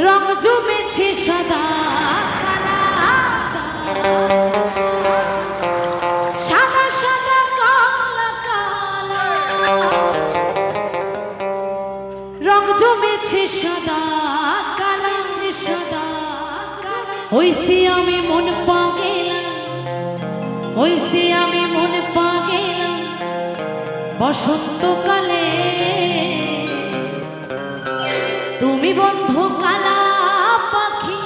রং জমেছে সাদা কালা, সাদা সাদা কালা কালা, রং জমেছে সাদা কালা সাদা কালা। হইছি আমি মন পাগেলা, হইছি আমি মন পাগেলা বসন্তকালে। তুমি বন্ধু কালা পাখি,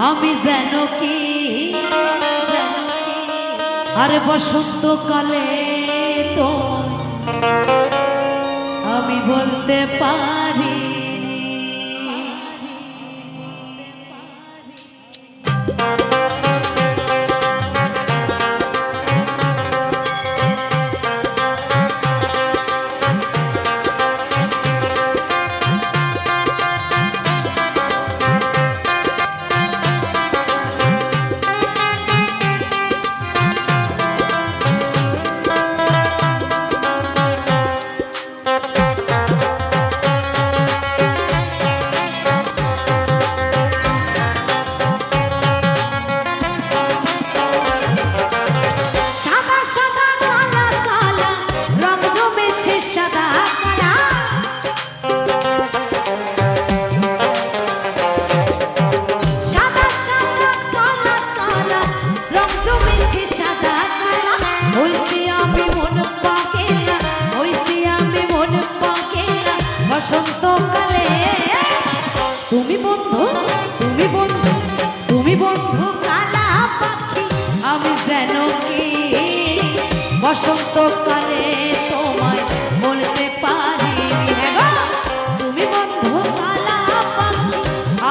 আমি যেন কি আর বসন্তকালে তো আমি বলতে পারি। বসন্তকালে তুমি বন্ধু, তুমি বন্ধু, তুমি বন্ধু কালা পাখি, আমি যেন কি বসন্তকালে তোমায় বলতে পারি। তুমি বন্ধু কালা পাখি,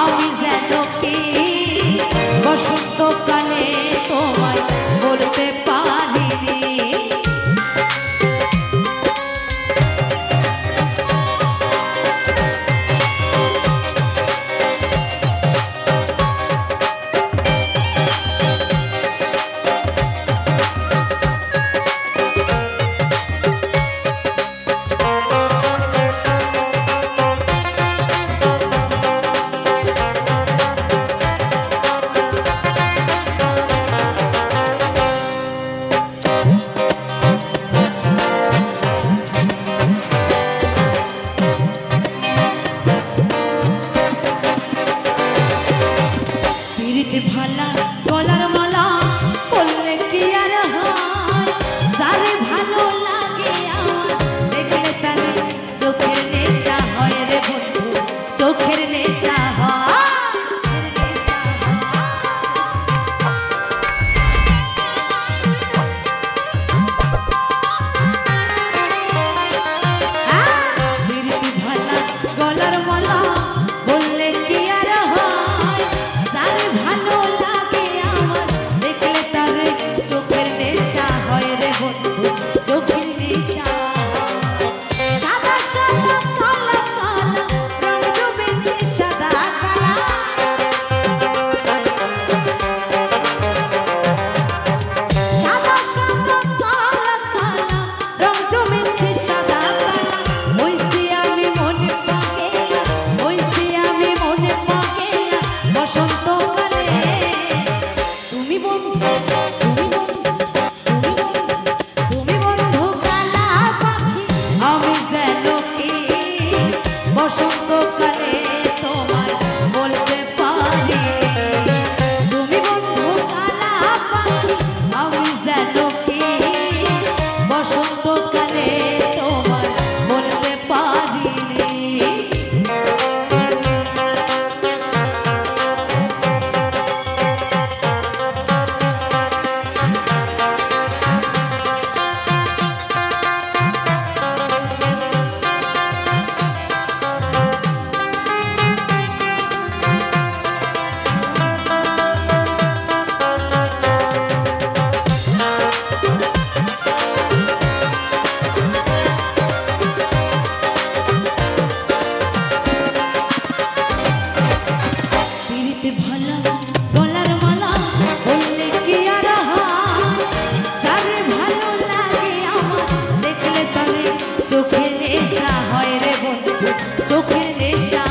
আমি যেন কি বসন্তকালে তোমায় বলতে পারি। ভালা গলার মালা বললে কি আর হয়, যারে ভালো লাগে আমার দেখলে তারে চোখের নেশা হয় রে বন্ধু, চোখের নেশা হয়। ভালা গলার মালা বললে কি আর হয়, যারে ভালো লাগে আমার দেখলে তারে চোখের নেশা হয় রে বন্ধু, চোখের নেশা। সাদা সাদা কালা কালা রং জমেছে সাদা কালা, সাদা সাদা কালা কালা রং জমেছে সাদা কালা। হইছি আমি মনে পাগেলা, হইছি আমি মনে পাগেলা বসন্তকালে। তুমি বন্ধু, তুমি বন্ধু, তুমি বন্ধু, তুমি বন্ধু কালা পাখি, আমি যেন কি বসন্তকালে তোমায় বলতে পারি। তুমি বন্ধু কালা পাখি, আমি যেন কি বসন্তকালে তোমায় বলতে পারি। ভালা গলার মালা বললে কি আর হয়, যারে ভালো লাগে আমার দেখলে তারে চোখের নেশা হয় রে বন্ধু, চোখের নেশা।